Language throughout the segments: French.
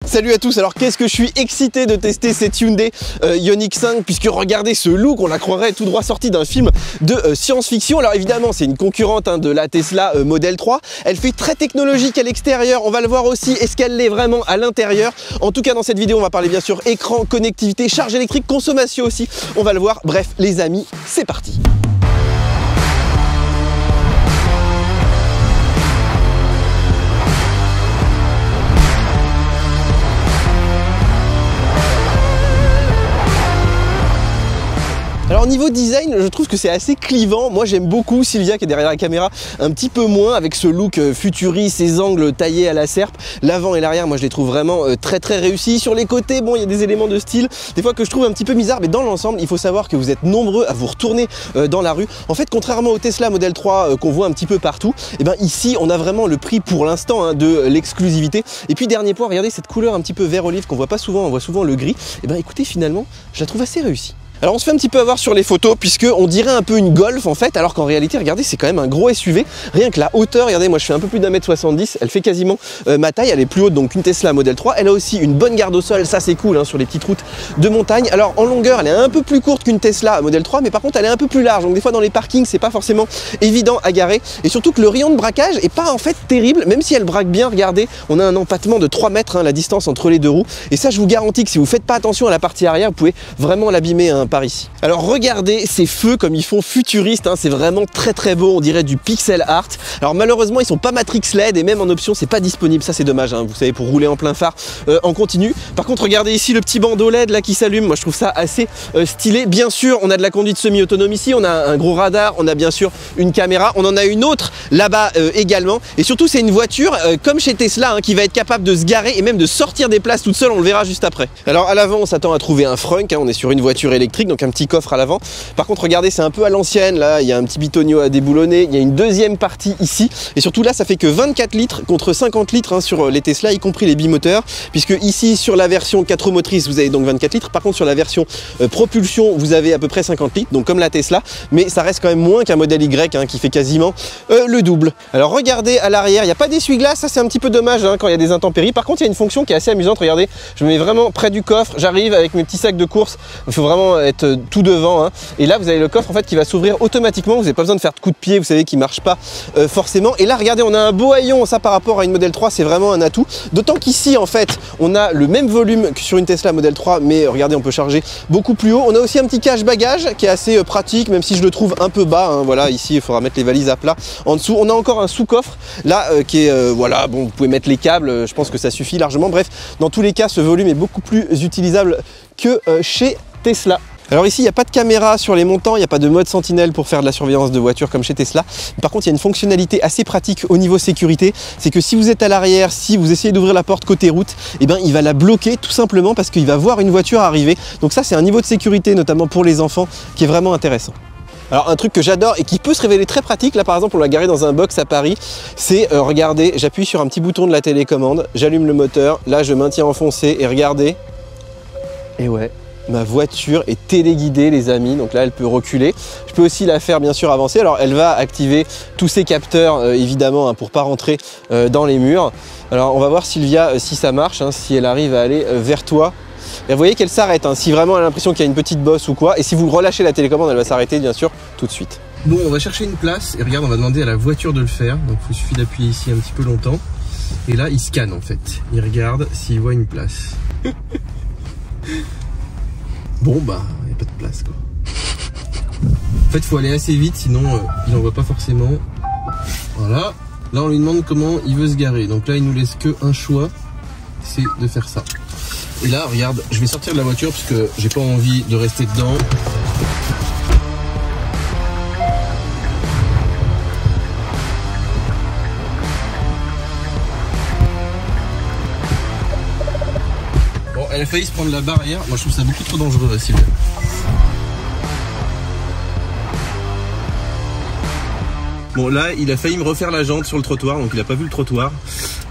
Salut à tous, alors qu'est-ce que je suis excité de tester cette Hyundai Ioniq 5 puisque regardez ce look, on la croirait tout droit sorti d'un film de science-fiction. Alors évidemment c'est une concurrente de la Tesla Model 3, elle fait très technologique à l'extérieur, on va le voir aussi, est-ce qu'elle l'est vraiment à l'intérieur? En tout cas dans cette vidéo on va parler bien sûr écran, connectivité, charge électrique, consommation aussi, on va le voir, bref les amis, c'est parti. Alors niveau design, je trouve que c'est assez clivant. Moi j'aime beaucoup Sylvia qui est derrière la caméra, un petit peu moins avec ce look futuriste, ces angles taillés à la serpe. L'avant et l'arrière, moi je les trouve vraiment très réussis. Sur les côtés, bon, il y a des éléments de style, des fois que je trouve un petit peu bizarre, mais dans l'ensemble, il faut savoir que vous êtes nombreux à vous retourner dans la rue. En fait, contrairement au Tesla Model 3 qu'on voit un petit peu partout, et ben ici on a vraiment le prix pour l'instant de l'exclusivité. Et puis dernier point, regardez cette couleur un petit peu vert olive qu'on voit pas souvent, on voit souvent le gris. Et ben écoutez, finalement, je la trouve assez réussie. Alors on se fait un petit peu avoir sur les photos puisque on dirait un peu une Golf en fait, alors qu'en réalité regardez c'est quand même un gros SUV. Rien que la hauteur, regardez, moi je fais un peu plus d'1m70, elle fait quasiment ma taille, elle est plus haute donc qu'une Tesla Model 3. Elle a aussi une bonne garde au sol, ça c'est cool hein, sur les petites routes de montagne. Alors en longueur elle est un peu plus courte qu'une Tesla Model 3, mais par contre elle est un peu plus large, donc des fois dans les parkings c'est pas forcément évident à garer. Et surtout que le rayon de braquage est pas en fait terrible, même si elle braque bien, regardez, on a un empattement de 3 mètres hein, la distance entre les deux roues. Et ça je vous garantis que si vous faites pas attention à la partie arrière, vous pouvez vraiment l'abîmer hein, par ici. Alors regardez ces feux comme ils font futuristes, hein, c'est vraiment très beau, on dirait du pixel art. Alors malheureusement ils sont pas Matrix LED et même en option c'est pas disponible, ça c'est dommage, hein, vous savez, pour rouler en plein phare en continu. Par contre regardez ici le petit bandeau LED là qui s'allume, moi je trouve ça assez stylé. Bien sûr on a de la conduite semi-autonome ici, on a un gros radar, on a bien sûr une caméra, on en a une autre là-bas également. Et surtout c'est une voiture comme chez Tesla hein, qui va être capable de se garer et même de sortir des places toute seule, on le verra juste après. Alors à l'avant on s'attend à trouver un frunk, hein, on est sur une voiture électrique donc un petit coffre à l'avant. Par contre regardez c'est un peu à l'ancienne, là il y a un petit bitonio à déboulonner, il y a une deuxième partie ici et surtout là ça fait que 24 litres contre 50 litres hein, sur les Tesla y compris les bimoteurs, puisque ici sur la version 4 roues motrices vous avez donc 24 litres, par contre sur la version propulsion vous avez à peu près 50 litres, donc comme la Tesla, mais ça reste quand même moins qu'un modèle Y hein, qui fait quasiment le double. Alors regardez à l'arrière, il n'y a pas d'essuie-glace, ça c'est un petit peu dommage hein, quand il y a des intempéries. Par contre il y a une fonction qui est assez amusante, regardez, je me mets vraiment près du coffre, j'arrive avec mes petits sacs de course, il faut vraiment être tout devant hein. Et là vous avez le coffre en fait qui va s'ouvrir automatiquement, vous n'avez pas besoin de faire de coup de pied, vous savez, qui marche pas forcément. Et là regardez on a un beau haillon, ça par rapport à une Model 3 c'est vraiment un atout, d'autant qu'ici en fait on a le même volume que sur une Tesla Model 3, mais regardez on peut charger beaucoup plus haut. On a aussi un petit cache bagage qui est assez pratique, même si je le trouve un peu bas hein. Voilà, ici il faudra mettre les valises à plat en dessous. On a encore un sous-coffre là qui est voilà, bon, vous pouvez mettre les câbles, je pense que ça suffit largement. Bref, dans tous les cas ce volume est beaucoup plus utilisable que chez Tesla. Alors ici il n'y a pas de caméra sur les montants, il n'y a pas de mode sentinelle pour faire de la surveillance de voiture comme chez Tesla. Par contre il y a une fonctionnalité assez pratique au niveau sécurité, c'est que si vous êtes à l'arrière, si vous essayez d'ouvrir la porte côté route, et ben il va la bloquer tout simplement parce qu'il va voir une voiture arriver. Donc ça c'est un niveau de sécurité notamment pour les enfants qui est vraiment intéressant. Alors un truc que j'adore et qui peut se révéler très pratique, là par exemple on l'a garé dans un box à Paris, c'est regardez, j'appuie sur un petit bouton de la télécommande, j'allume le moteur, là je maintiens enfoncé et regardez, et ouais, ma voiture est téléguidée les amis, donc là elle peut reculer. Je peux aussi la faire bien sûr avancer, alors elle va activer tous ces capteurs évidemment hein, pour pas rentrer dans les murs. Alors on va voir Sylvia si ça marche, hein, si elle arrive à aller vers toi. Et vous voyez qu'elle s'arrête, hein, si vraiment elle a l'impression qu'il y a une petite bosse ou quoi, et si vous relâchez la télécommande elle va s'arrêter bien sûr tout de suite. Bon on va chercher une place et regarde on va demander à la voiture de le faire, donc il suffit d'appuyer ici un petit peu longtemps. Et là il scanne en fait, il regarde s'il voit une place. Bon bah, il n'y a pas de place quoi. En fait, il faut aller assez vite, sinon il n'en voit pas forcément. Voilà. Là, on lui demande comment il veut se garer. Donc là, il nous laisse que un choix, c'est de faire ça. Et là, regarde, je vais sortir de la voiture parce que j'ai pas envie de rester dedans. Elle a failli se prendre la barrière, moi je trouve ça beaucoup trop dangereux Sylvia. Bon là il a failli me refaire la jante sur le trottoir, donc il a pas vu le trottoir.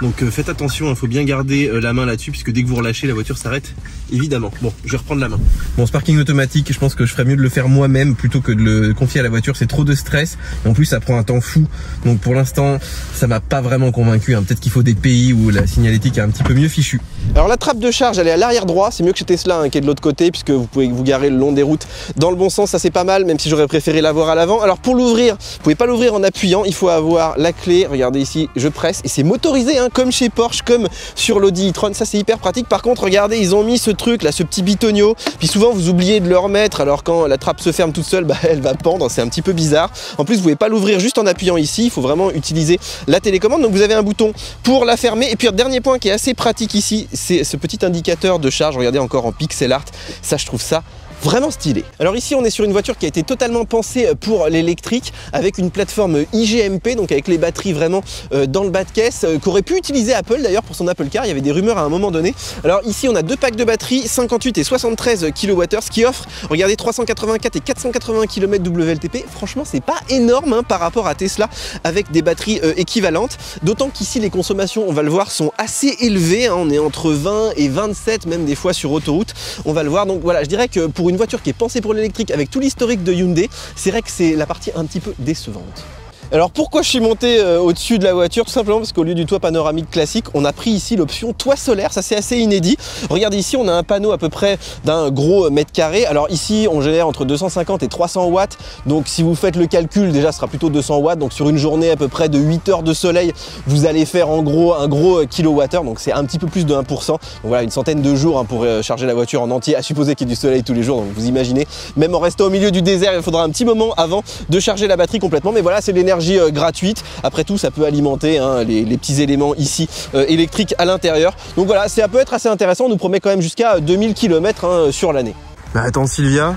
Donc faites attention, il faut bien garder la main là-dessus puisque dès que vous relâchez, la voiture s'arrête évidemment. Bon, je vais reprendre la main. Bon, ce parking automatique, je pense que je ferais mieux de le faire moi-même plutôt que de le confier à la voiture. C'est trop de stress et en plus ça prend un temps fou. Donc pour l'instant, ça m'a pas vraiment convaincu. Hein. Peut-être qu'il faut des pays où la signalétique est un petit peu mieux fichue. Alors la trappe de charge, elle est à l'arrière droit. C'est mieux que chez Tesla hein, qui est de l'autre côté puisque vous pouvez vous garer le long des routes dans le bon sens. Ça c'est pas mal, même si j'aurais préféré l'avoir à l'avant. Alors pour l'ouvrir, vous pouvez pas l'ouvrir en appuyant. Il faut avoir la clé. Regardez ici, je presse et c'est motorisé hein, comme chez Porsche, comme sur l'Audi e-tron. Ça c'est hyper pratique. Par contre, regardez, ils ont mis ce truc là, ce petit bitonio. Puis souvent vous oubliez de le remettre. Alors quand la trappe se ferme toute seule, bah, elle va pendre. C'est un petit peu bizarre. En plus, vous pouvez pas l'ouvrir juste en appuyant ici. Il faut vraiment utiliser la télécommande. Donc vous avez un bouton pour la fermer. Et puis dernier point qui est assez pratique ici, c'est ce petit indicateur de charge. Regardez encore en pixel art. Ça, je trouve ça vraiment stylé. Alors ici on est sur une voiture qui a été totalement pensée pour l'électrique avec une plateforme IGMP, donc avec les batteries vraiment dans le bas de caisse, qu'aurait pu utiliser Apple d'ailleurs pour son Apple Car. Il y avait des rumeurs à un moment donné. Alors ici on a deux packs de batteries, 58 et 73 kWh, ce qui offre, regardez, 384 et 480 km WLTP. Franchement c'est pas énorme hein, par rapport à Tesla avec des batteries équivalentes, d'autant qu'ici les consommations, on va le voir, sont assez élevées hein. On est entre 20 et 27 même des fois sur autoroute, on va le voir. Donc voilà, je dirais que pour une voiture qui est pensée pour l'électrique avec tout l'historique de Hyundai, c'est vrai que c'est la partie un petit peu décevante. Alors pourquoi je suis monté au-dessus de la voiture? Tout simplement parce qu'au lieu du toit panoramique classique, on a pris ici l'option toit solaire. Ça c'est assez inédit. Regardez ici, on a un panneau à peu près d'un gros mètre carré. Alors ici, on génère entre 250 et 300 watts. Donc si vous faites le calcul, déjà ce sera plutôt 200 watts. Donc sur une journée à peu près de 8 heures de soleil, vous allez faire en gros un gros kilowattheure. Donc c'est un petit peu plus de 1%. Donc voilà, une centaine de jours hein, pour charger la voiture en entier, à supposer qu'il y ait du soleil tous les jours. Donc vous imaginez, même en restant au milieu du désert, il faudra un petit moment avant de charger la batterie complètement. Mais voilà, c'est de l'énergie gratuite. Après tout, ça peut alimenter hein, les petits éléments ici électriques à l'intérieur. Donc voilà, ça peut être assez intéressant. On nous promet quand même jusqu'à 2000 km hein, sur l'année. Mais attends Sylvia,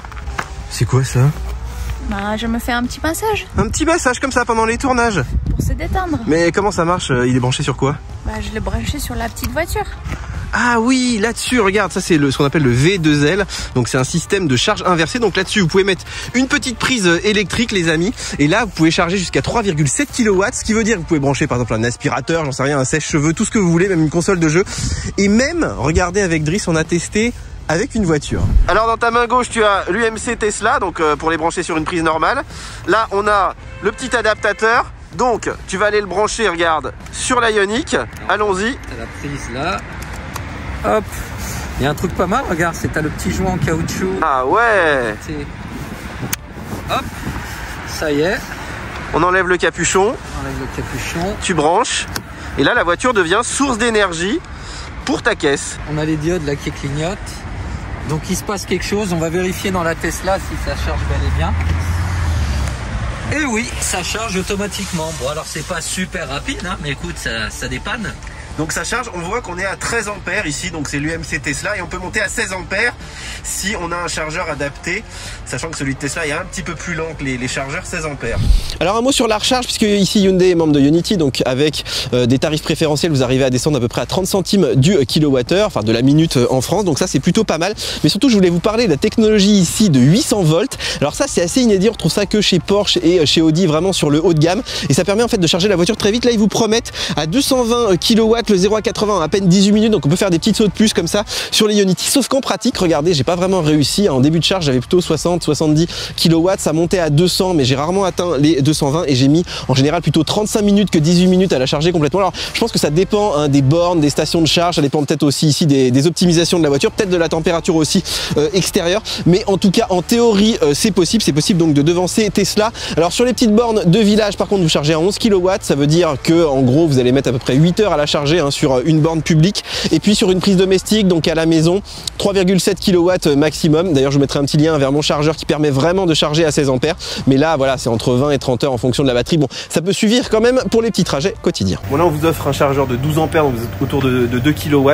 c'est quoi ça? Bah, je me fais un petit massage. Un petit massage comme ça pendant les tournages? Pour se détendre. Mais comment ça marche? Il est branché sur quoi? Bah, je l'ai branché sur la petite voiture. Ah oui, là-dessus, regarde, ça c'est ce qu'on appelle le V2L. Donc c'est un système de charge inversée. Donc là-dessus, vous pouvez mettre une petite prise électrique, les amis. Et là, vous pouvez charger jusqu'à 3,7 kW. Ce qui veut dire que vous pouvez brancher par exemple un aspirateur, j'en sais rien, un sèche-cheveux, tout ce que vous voulez, même une console de jeu. Et même, regardez, avec Driss, on a testé avec une voiture. Alors dans ta main gauche, tu as l'UMC Tesla, donc pour les brancher sur une prise normale. Là, on a le petit adaptateur. Donc, tu vas aller le brancher, regarde, sur la Ioniq. Allons-y. T'as la prise là. Hop, il y a un truc pas mal, regarde, c'est t'as le petit joint en caoutchouc. Ah ouais. Hop, ça y est. On enlève le capuchon. On enlève le capuchon. Tu branches. Et là, la voiture devient source d'énergie pour ta caisse. On a les diodes là qui clignotent. Donc il se passe quelque chose. On va vérifier dans la Tesla si ça charge bel et bien. Et oui, ça charge automatiquement. Bon, alors c'est pas super rapide, hein, mais écoute, ça dépanne. Donc ça charge, on voit qu'on est à 13 ampères ici, donc c'est l'UMC Tesla, et on peut monter à 16 ampères si on a un chargeur adapté, sachant que celui de Tesla est un petit peu plus lent que les chargeurs 16 ampères. Alors un mot sur la recharge, puisque ici Hyundai est membre de Ionity, donc avec des tarifs préférentiels, vous arrivez à descendre à peu près à 30 centimes du kilowattheure, enfin de la minute en France, donc ça c'est plutôt pas mal. Mais surtout je voulais vous parler de la technologie ici de 800 volts. Alors ça c'est assez inédit, on retrouve ça que chez Porsche et chez Audi, vraiment sur le haut de gamme, et ça permet en fait de charger la voiture très vite. Là ils vous promettent à 220 kW le 0 à 80 en à peine 18 minutes, donc on peut faire des petites sauts de plus comme ça sur les Ionity. Sauf qu'en pratique, regardez, j'ai pas vraiment réussi. En début de charge, j'avais plutôt 60-70 kW, ça montait à 200, mais j'ai rarement atteint les 220 et j'ai mis en général plutôt 35 minutes que 18 minutes à la charger complètement. Alors je pense que ça dépend hein, des bornes, des stations de charge, ça dépend peut-être aussi ici des optimisations de la voiture, peut-être de la température aussi extérieure, mais en tout cas en théorie c'est possible donc de devancer Tesla. Alors sur les petites bornes de village, par contre, vous chargez à 11 kW, ça veut dire que en gros vous allez mettre à peu près 8 heures à la charger hein, sur une borne publique, et puis sur une prise domestique, donc à la maison, 3,7 kW maximum. D'ailleurs je vous mettrai un petit lien vers mon chargeur qui permet vraiment de charger à 16 ampères, mais là voilà, c'est entre 20 et 30 heures en fonction de la batterie. Bon, ça peut suffire quand même pour les petits trajets quotidiens. Bon, là on vous offre un chargeur de 12 ampères, donc vous êtes autour de 2 kW,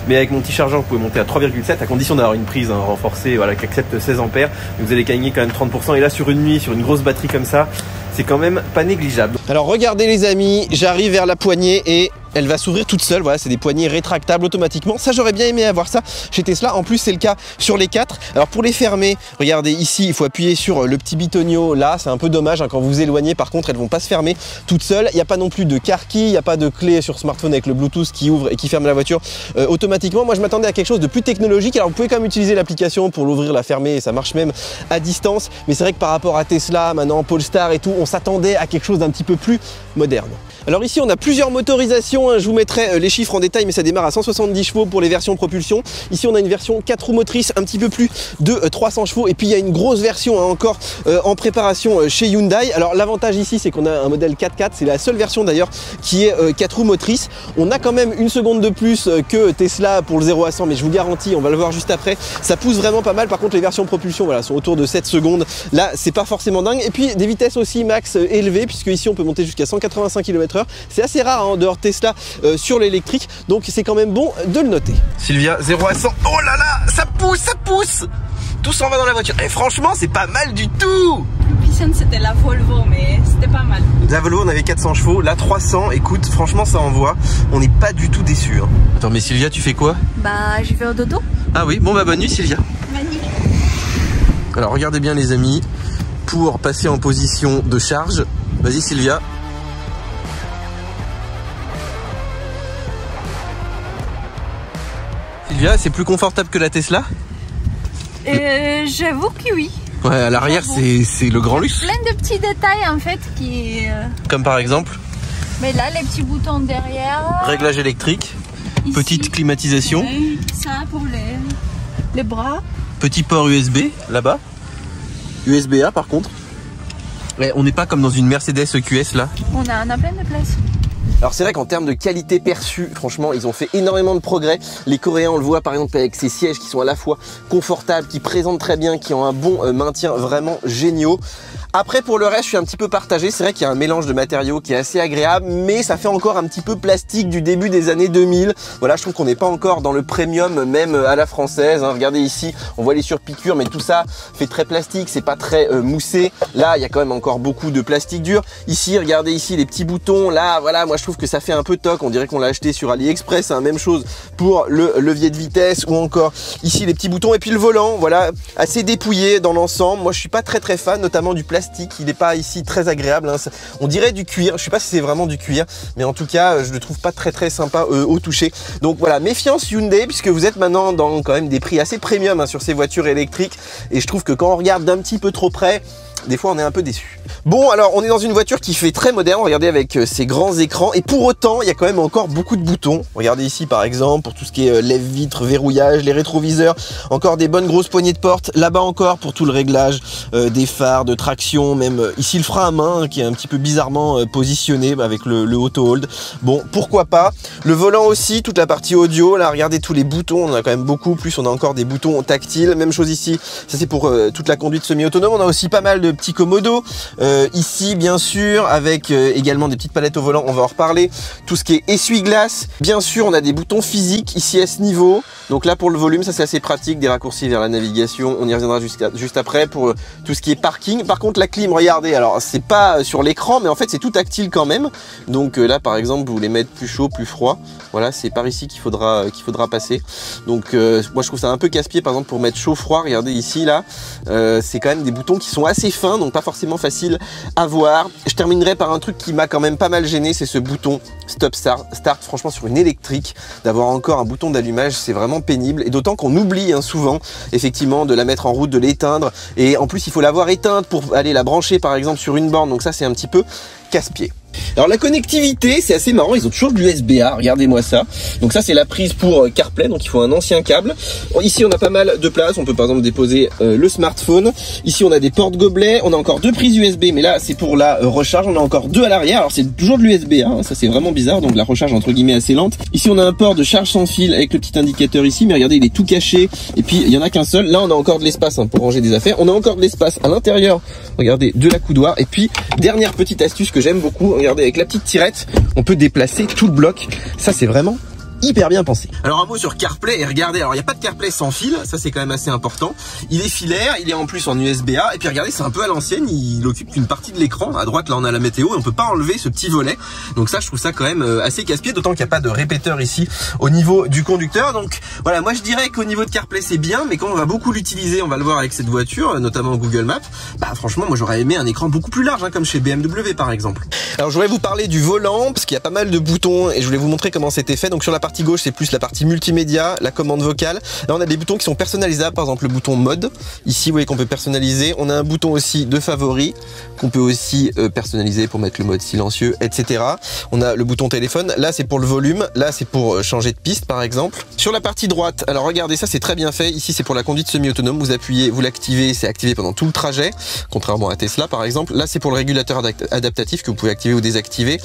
mais avec mon petit chargeur vous pouvez monter à 3,7 à condition d'avoir une prise hein, renforcée, voilà, qui accepte 16 ampères. Vous allez gagner quand même 30%, et là sur une nuit, sur une grosse batterie comme ça, c'est quand même pas négligeable. Alors regardez les amis, j'arrive vers la poignée et elle va s'ouvrir toute seule. Voilà, c'est des poignées rétractables automatiquement. Ça, j'aurais bien aimé avoir ça chez Tesla. En plus, c'est le cas sur les 4. Alors pour les fermer, regardez ici, il faut appuyer sur le petit bitonio là. C'est un peu dommage hein, quand vous vous éloignez. Par contre, elles vont pas se fermer toutes seules. Il n'y a pas non plus de car key, il n'y a pas de clé sur smartphone avec le Bluetooth qui ouvre et qui ferme la voiture automatiquement. Moi, je m'attendais à quelque chose de plus technologique. Alors vous pouvez quand même utiliser l'application pour l'ouvrir, la fermer, et ça marche même à distance. Mais c'est vrai que par rapport à Tesla, maintenant Polestar et tout, on s'attendait à quelque chose d'un petit peu plus moderne. Alors ici on a plusieurs motorisations, hein. Je vous mettrai les chiffres en détail, mais ça démarre à 170 chevaux pour les versions propulsion. Ici on a une version 4 roues motrices, un petit peu plus de 300 chevaux, et puis il y a une grosse version hein, encore en préparation chez Hyundai. Alors l'avantage ici c'est qu'on a un modèle 4x4, c'est la seule version d'ailleurs qui est 4 roues motrices. On a quand même une seconde de plus que Tesla pour le 0 à 100, mais je vous garantis, on va le voir juste après, ça pousse vraiment pas mal. Par contre les versions propulsion voilà, sont autour de 7 secondes, là c'est pas forcément dingue. Et puis des vitesses aussi max élevées, puisque ici on peut monter jusqu'à 185 km/h. C'est assez rare hein, en dehors de Tesla sur l'électrique, donc c'est quand même bon de le noter. Sylvia, 0 à 100, oh là là, ça pousse. Tout s'en va dans la voiture. Et franchement, c'est pas mal du tout. Le plus puissante, c'était la Volvo, mais c'était pas mal. La Volvo, on avait 400 chevaux, là 300. Écoute, franchement, ça envoie. On n'est pas du tout déçus. Hein. Attends, mais Sylvia, tu fais quoi? Bah, je vais au dodo. Ah oui, bon bah bonne nuit Sylvia. Magnifique. Alors regardez bien les amis, pour passer en position de charge, vas-y Sylvia. Sylvia, c'est plus confortable que la Tesla? J'avoue que oui. Ouais, à l'arrière, c'est le grand luxe. Plein de petits détails en fait qui... Comme par exemple? Mais là, les petits boutons derrière. Réglage électrique, Ici. petite climatisation. Ouais, ça pour Les bras. Petit port USB, là-bas. USB-A par contre. Ouais, on n'est pas comme dans une Mercedes EQS là. On a plein de place. Alors c'est vrai qu'en termes de qualité perçue, franchement, ils ont fait énormément de progrès. Les Coréens, on le voit par exemple avec ces sièges qui sont à la fois confortables, qui présentent très bien, qui ont un bon maintien, vraiment géniaux. Après pour le reste, je suis un petit peu partagé. C'est vrai qu'il y a un mélange de matériaux qui est assez agréable, mais ça fait encore un petit peu plastique du début des années 2000. Voilà, je trouve qu'on n'est pas encore dans le premium, même à la française. Hein. Regardez ici, on voit les surpiqûres, mais tout ça fait très plastique, c'est pas très moussé. Là, il y a quand même encore beaucoup de plastique dur. Ici, regardez ici les petits boutons. Là, voilà, moi je trouve que ça fait un peu toc. On dirait qu'on l'a acheté sur AliExpress. Hein. Même chose pour le levier de vitesse ou encore ici les petits boutons. Et puis le volant, voilà, assez dépouillé dans l'ensemble. Moi, je suis pas très fan, notamment du plastique. Il n'est pas ici très agréable. Hein. On dirait du cuir. Je sais pas si c'est vraiment du cuir, mais en tout cas, je le trouve pas très sympa au toucher. Donc voilà, méfiance Hyundai, puisque vous êtes maintenant dans quand même des prix assez premium hein, sur ces voitures électriques. Et je trouve que quand on regarde d'un petit peu trop près, des fois on est un peu déçu. Bon, alors on est dans une voiture qui fait très moderne, regardez avec ces grands écrans, et pour autant il y a quand même encore beaucoup de boutons. Regardez ici par exemple pour tout ce qui est lève-vitre, verrouillage, les rétroviseurs, encore des bonnes grosses poignées de porte, là-bas encore pour tout le réglage des phares, de traction, même ici le frein à main hein, qui est un petit peu bizarrement positionné avec le auto hold. Bon, pourquoi pas. Le volant aussi, toute la partie audio, là regardez tous les boutons, on en a quand même beaucoup, plus on a encore des boutons tactiles, même chose ici, ça c'est pour toute la conduite semi-autonome. On a aussi pas mal de petits commodos, ici bien sûr avec également des petites palettes au volant, on va en reparler, tout ce qui est essuie-glace, bien sûr on a des boutons physiques ici à ce niveau, donc là pour le volume ça c'est assez pratique, des raccourcis vers la navigation, on y reviendra juste après pour tout ce qui est parking. Par contre la clim, regardez, alors c'est pas sur l'écran mais en fait c'est tout tactile quand même, donc là par exemple vous voulez mettre plus chaud, plus froid, voilà c'est par ici qu'il faudra passer, donc moi je trouve ça un peu casse-pied par exemple pour mettre chaud-froid, regardez ici là, c'est quand même des boutons qui sont assez fins, donc pas forcément facile à voir. Je terminerai par un truc qui m'a quand même pas mal gêné, c'est ce bouton stop start. Franchement sur une électrique, d'avoir encore un bouton d'allumage, c'est vraiment pénible, et d'autant qu'on oublie hein, souvent effectivement de la mettre en route, de l'éteindre, et en plus il faut l'avoir éteinte pour aller la brancher par exemple sur une borne, donc ça c'est un petit peu casse-pied. Alors la connectivité, c'est assez marrant, ils ont toujours de l'USB-A, regardez-moi ça. Donc ça c'est la prise pour CarPlay, donc il faut un ancien câble. Ici on a pas mal de place, on peut par exemple déposer le smartphone. Ici on a des portes gobelets, on a encore deux prises USB, mais là c'est pour la recharge, on a encore deux à l'arrière. Alors c'est toujours de l'USB-A, hein, ça c'est vraiment bizarre, donc la recharge entre guillemets assez lente. Ici on a un port de charge sans fil avec le petit indicateur ici, mais regardez il est tout caché, et puis il y en a qu'un seul. Là on a encore de l'espace hein, pour ranger des affaires, on a encore de l'espace à l'intérieur, regardez, de la coudoir. Et puis dernière petite astuce que j'aime beaucoup, regardez avec la petite tirette, on peut déplacer tout le bloc. Ça c'est vraiment hyper bien pensé. Alors un mot sur CarPlay, et regardez, alors il n'y a pas de CarPlay sans fil, ça c'est quand même assez important. Il est filaire, il est en plus en USB-A, et puis regardez, c'est un peu à l'ancienne, il occupe qu'une partie de l'écran. À droite, là on a la météo, et on peut pas enlever ce petit volet. Donc ça, je trouve ça quand même assez casse-pied, d'autant qu'il n'y a pas de répéteur ici au niveau du conducteur. Donc voilà, moi je dirais qu'au niveau de CarPlay c'est bien, mais quand on va beaucoup l'utiliser, on va le voir avec cette voiture, notamment Google Maps, bah franchement moi j'aurais aimé un écran beaucoup plus large, hein, comme chez BMW par exemple. Alors je voudrais vous parler du volant, parce qu'il y a pas mal de boutons, et je voulais vous montrer comment c'était fait. Donc sur la partie gauche, c'est plus la partie multimédia, la commande vocale. Là on a des boutons qui sont personnalisables, par exemple le bouton mode, ici vous voyez qu'on peut personnaliser. On a un bouton aussi de favoris, qu'on peut aussi personnaliser pour mettre le mode silencieux, etc. On a le bouton téléphone, là c'est pour le volume, là c'est pour changer de piste par exemple. Sur la partie droite, alors regardez, ça c'est très bien fait, ici c'est pour la conduite semi-autonome, vous appuyez, vous l'activez, c'est activé pendant tout le trajet, contrairement à Tesla par exemple. Là c'est pour le régulateur adaptatif que vous pouvez activer ou désactiver.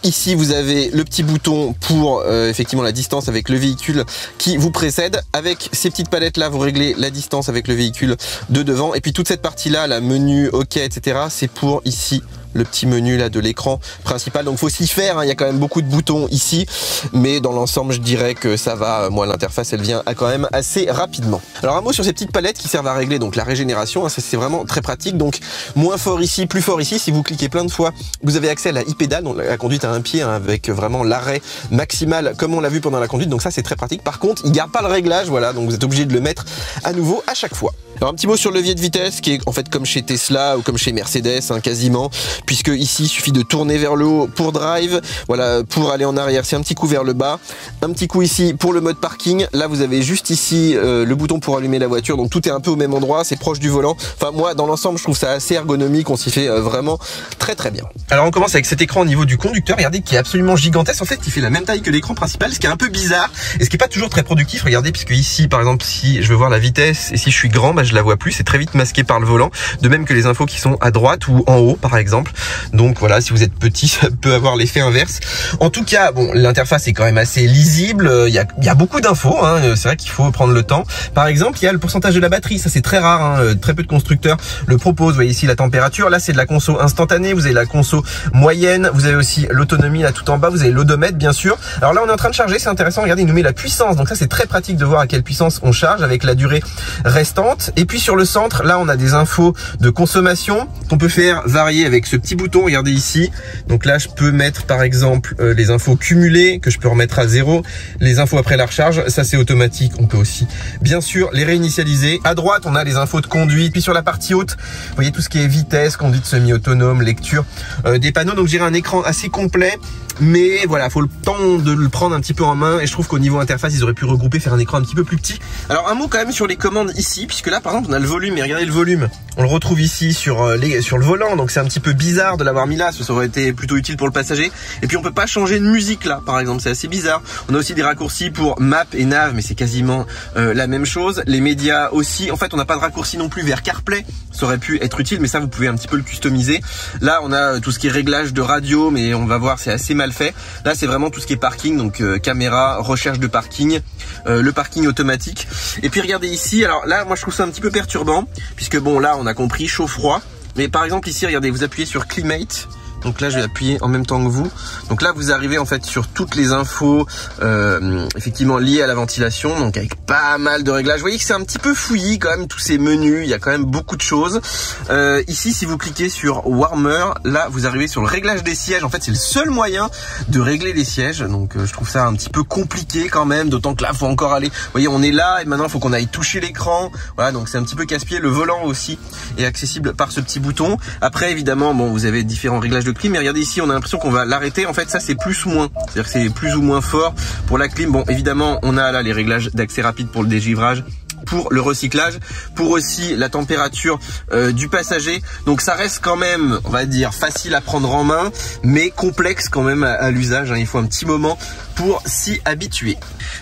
Ici vous avez le petit bouton pour effectivement la distance avec le véhicule qui vous précède. Avec ces petites palettes là, vous réglez la distance avec le véhicule de devant, et puis toute cette partie là, la menu, ok, etc., c'est pour ici le petit menu là de l'écran principal. Donc faut s'y faire, hein. Il y a quand même beaucoup de boutons ici, mais dans l'ensemble je dirais que ça va. Moi l'interface elle vient quand même assez rapidement. Alors un mot sur ces petites palettes qui servent à régler donc la régénération, hein. Ça c'est vraiment très pratique. Donc moins fort ici, plus fort ici. Si vous cliquez plein de fois, vous avez accès à la e-pédale, donc la conduite à un pied, hein, avec vraiment l'arrêt maximal comme on l'a vu pendant la conduite. Donc ça c'est très pratique. Par contre il garde pas le réglage, voilà, donc vous êtes obligé de le mettre à nouveau à chaque fois. Alors un petit mot sur le levier de vitesse qui est en fait comme chez Tesla ou comme chez Mercedes, hein, quasiment, puisque ici il suffit de tourner vers le haut pour drive, voilà, pour aller en arrière c'est un petit coup vers le bas, un petit coup ici pour le mode parking. Là vous avez juste ici le bouton pour allumer la voiture, donc tout est un peu au même endroit, c'est proche du volant. Enfin moi dans l'ensemble je trouve ça assez ergonomique, on s'y fait vraiment très très bien. Alors on commence avec cet écran au niveau du conducteur, regardez, qui est absolument gigantesque. En fait il fait la même taille que l'écran principal, ce qui est un peu bizarre et ce qui est pas toujours très productif. Regardez, puisque ici par exemple si je veux voir la vitesse et si je suis grand, bah, je la vois plus, c'est très vite masqué par le volant, de même que les infos qui sont à droite ou en haut par exemple. Donc voilà, si vous êtes petit ça peut avoir l'effet inverse. En tout cas bon, l'interface est quand même assez lisible, il y a beaucoup d'infos, hein. C'est vrai qu'il faut prendre le temps. Par exemple il y a le pourcentage de la batterie, ça c'est très rare, hein. Très peu de constructeurs le proposent. Vous voyez ici la température, là c'est de la conso instantanée, vous avez la conso moyenne, vous avez aussi l'autonomie là tout en bas, vous avez l'odomètre bien sûr. Alors là on est en train de charger, c'est intéressant, regardez, il nous met la puissance, donc ça c'est très pratique de voir à quelle puissance on charge avec la durée restante. Et puis sur le centre, là on a des infos de consommation qu'on peut faire varier avec ce petit bouton, regardez ici. Donc là je peux mettre par exemple les infos cumulées que je peux remettre à 0, les infos après la recharge, ça c'est automatique. On peut aussi bien sûr les réinitialiser. À droite on a les infos de conduite, puis sur la partie haute vous voyez tout ce qui est vitesse, conduite semi-autonome, lecture des panneaux. Donc j'ai un écran assez complet, mais voilà, faut le temps de le prendre un petit peu en main, et je trouve qu'au niveau interface ils auraient pu regrouper, faire un écran un petit peu plus petit. Alors un mot quand même sur les commandes ici, puisque là par exemple on a le volume, et regardez le volume, on le retrouve ici sur le volant, donc c'est un petit peu bizarre de l'avoir mis là, ça aurait été plutôt utile pour le passager. Et puis on peut pas changer de musique là par exemple, c'est assez bizarre. On a aussi des raccourcis pour map et nav, mais c'est quasiment la même chose. Les médias aussi, en fait on n'a pas de raccourci non plus vers CarPlay, ça aurait pu être utile, mais ça vous pouvez un petit peu le customiser. Là on a tout ce qui est réglage de radio, mais on va voir c'est assez mal fait. Là c'est vraiment tout ce qui est parking, donc caméra, recherche de parking, le parking automatique. Et puis regardez ici, alors là moi je trouve ça un petit peu perturbant, puisque bon là on a compris chaud-froid, mais par exemple ici regardez, vous appuyez sur Climate. Donc là je vais appuyer en même temps que vous. Donc là vous arrivez en fait sur toutes les infos effectivement liées à la ventilation, donc avec pas mal de réglages. Vous voyez que c'est un petit peu fouillis quand même tous ces menus, il y a quand même beaucoup de choses. Ici si vous cliquez sur Warmer, là vous arrivez sur le réglage des sièges. En fait c'est le seul moyen de régler les sièges, donc je trouve ça un petit peu compliqué quand même, d'autant que là faut encore aller, vous voyez on est là et maintenant il faut qu'on aille toucher l'écran. Voilà, donc c'est un petit peu casse-pied. Le volant aussi est accessible par ce petit bouton. Après évidemment bon, vous avez différents réglages de clim, mais regardez ici on a l'impression qu'on va l'arrêter. En fait ça c'est plus ou moins, c'est-à-dire que c'est plus ou moins fort pour la clim. Bon évidemment on a là les réglages d'accès rapide pour le dégivrage, pour le recyclage, pour aussi la température du passager. Donc ça reste quand même, on va dire, facile à prendre en main, mais complexe quand même à l'usage, hein. Il faut un petit moment pour s'y habituer.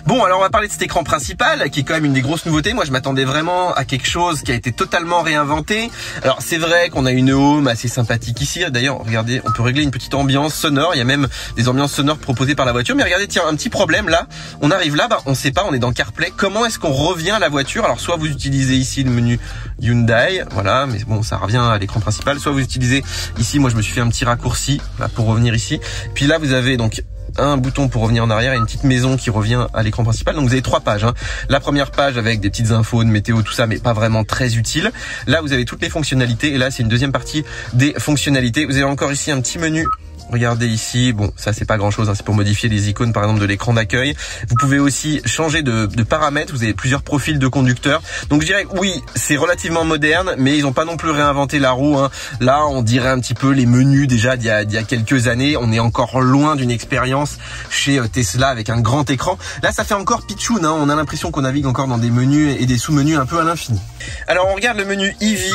Bon, alors on va parler de cet écran principal qui est quand même une des grosses nouveautés. Moi je m'attendais vraiment à quelque chose qui a été totalement réinventé. Alors c'est vrai qu'on a une home assez sympathique ici. D'ailleurs regardez, on peut régler une petite ambiance sonore. Il y a même des ambiances sonores proposées par la voiture. Mais regardez, tiens, un petit problème là. On arrive là, bah, on sait pas, on est dans CarPlay. Comment est-ce qu'on revient à la voiture? Alors soit vous utilisez ici le menu Hyundai, voilà, mais bon ça revient à l'écran principal. Soit vous utilisez ici, moi je me suis fait un petit raccourci là, pour revenir ici. Puis là vous avez donc un bouton pour revenir en arrière et une petite maison qui revient à l'écran principal. Donc vous avez 3 pages, hein. La première page avec des petites infos de météo, tout ça, mais pas vraiment très utile. Là vous avez toutes les fonctionnalités et là c'est une deuxième partie des fonctionnalités. Vous avez encore ici un petit menu. Regardez ici, bon ça c'est pas grand chose, hein, c'est pour modifier les icônes par exemple de l'écran d'accueil. Vous pouvez aussi changer de paramètres, vous avez plusieurs profils de conducteurs. Donc je dirais oui, c'est relativement moderne, mais ils n'ont pas non plus réinventé la roue, hein. Là on dirait un petit peu les menus déjà d'il y a quelques années. On est encore loin d'une expérience chez Tesla avec un grand écran. Là ça fait encore pitchoun, hein. On a l'impression qu'on navigue encore dans des menus et des sous-menus un peu à l'infini. Alors on regarde le menu EV.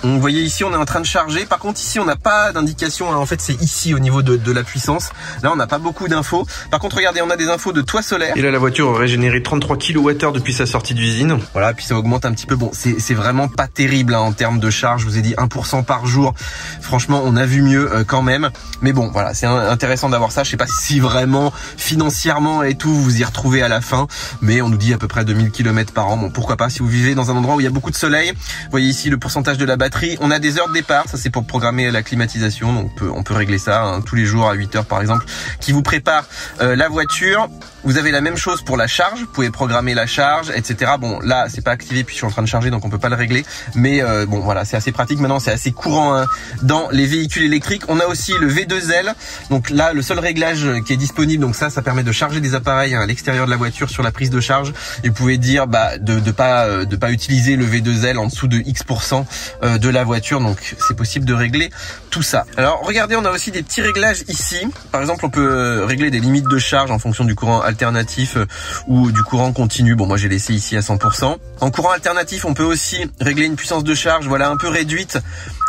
Vous voyez ici on est en train de charger. Par contre ici on n'a pas d'indication, hein. En fait c'est ici au niveau de la puissance. Là on n'a pas beaucoup d'infos. Par contre regardez, on a des infos de toit solaire. Et là la voiture aurait généré 33 kWh depuis sa sortie d'usine. Voilà, puis ça augmente un petit peu. Bon c'est vraiment pas terrible, hein, en termes de charge. Je vous ai dit 1% par jour. Franchement on a vu mieux quand même. Mais bon voilà, c'est intéressant d'avoir ça. Je sais pas si vraiment financièrement et tout vous y retrouvez à la fin. Mais on nous dit à peu près 2000 km par an. Bon pourquoi pas si vous vivez dans un endroit où il y a beaucoup de soleil. Vous voyez ici le pourcentage de la batterie. On a des heures de départ, ça c'est pour programmer la climatisation, donc on peut régler ça, hein, tous les jours à 8 heures par exemple, qui vous prépare la voiture. Vous avez la même chose pour la charge, vous pouvez programmer la charge, etc. Bon là c'est pas activé puis je suis en train de charger donc on peut pas le régler, mais bon voilà c'est assez pratique maintenant, c'est assez courant, hein, dans les véhicules électriques. On a aussi le V2L, donc là le seul réglage qui est disponible, donc ça permet de charger des appareils, hein, à l'extérieur de la voiture sur la prise de charge. Et vous pouvez dire de pas utiliser le V2L en dessous de X% de la voiture, donc c'est possible de régler tout ça. Alors regardez, on a aussi des petits réglages ici. Par exemple on peut régler des limites de charge en fonction du courant alternatif ou du courant continu. Bon moi j'ai laissé ici à 100%. En courant alternatif on peut aussi régler une puissance de charge, voilà, un peu réduite.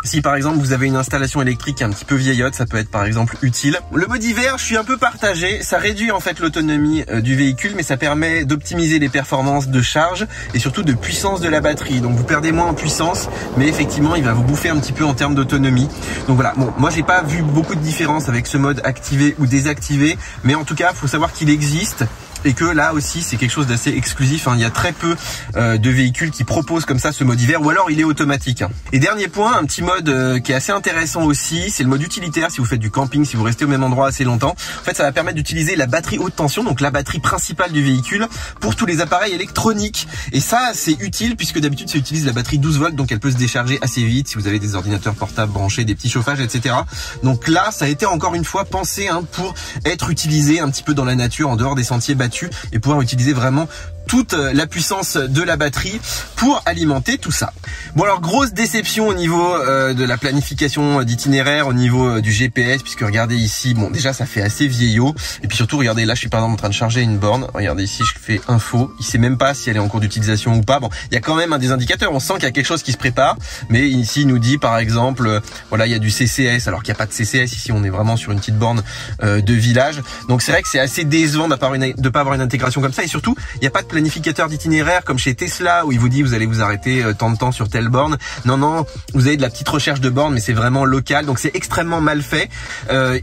Si par exemple vous avez une installation électrique un petit peu vieillotte, ça peut être par exemple utile. Le mode hiver, je suis un peu partagé. Ça réduit en fait l'autonomie du véhicule, mais ça permet d'optimiser les performances de charge et surtout de puissance de la batterie. Donc vous perdez moins en puissance, mais effectivement il va vous bouffer un petit peu en termes d'autonomie. Donc voilà, bon moi j'ai pas vu beaucoup de différence avec ce mode activé ou désactivé, mais en tout cas il faut savoir qu'il existe. Et que là aussi c'est quelque chose d'assez exclusif, hein. Il y a très peu de véhicules qui proposent comme ça ce mode hiver, ou alors il est automatique, hein. Et dernier point, un petit mode qui est assez intéressant aussi, c'est le mode utilitaire. Si vous faites du camping, si vous restez au même endroit assez longtemps, en fait ça va permettre d'utiliser la batterie haute tension, donc la batterie principale du véhicule, pour tous les appareils électroniques. Et ça c'est utile puisque d'habitude ça utilise la batterie 12 volts, donc elle peut se décharger assez vite si vous avez des ordinateurs portables branchés, des petits chauffages, etc. Donc là ça a été encore une fois pensé, hein, pour être utilisé un petit peu dans la nature, en dehors des sentiers battus, et pouvoir utiliser vraiment toute la puissance de la batterie pour alimenter tout ça. Bon alors grosse déception au niveau de la planification d'itinéraire, au niveau du GPS, puisque regardez ici, bon déjà ça fait assez vieillot, et puis surtout regardez là je suis par exemple en train de charger une borne, regardez ici je fais info, il sait même pas si elle est en cours d'utilisation ou pas. Bon il y a quand même un des indicateurs, on sent qu'il y a quelque chose qui se prépare, mais ici il nous dit par exemple voilà il y a du CCS alors qu'il n'y a pas de CCS ici, on est vraiment sur une petite borne de village. Donc c'est vrai que c'est assez décevant de pas avoir une intégration comme ça, et surtout il n'y a pas de planificateur d'itinéraire comme chez Tesla où il vous dit vous allez vous arrêter tant de temps sur telle borne. Non, vous avez de la petite recherche de borne, mais c'est vraiment local, donc c'est extrêmement mal fait.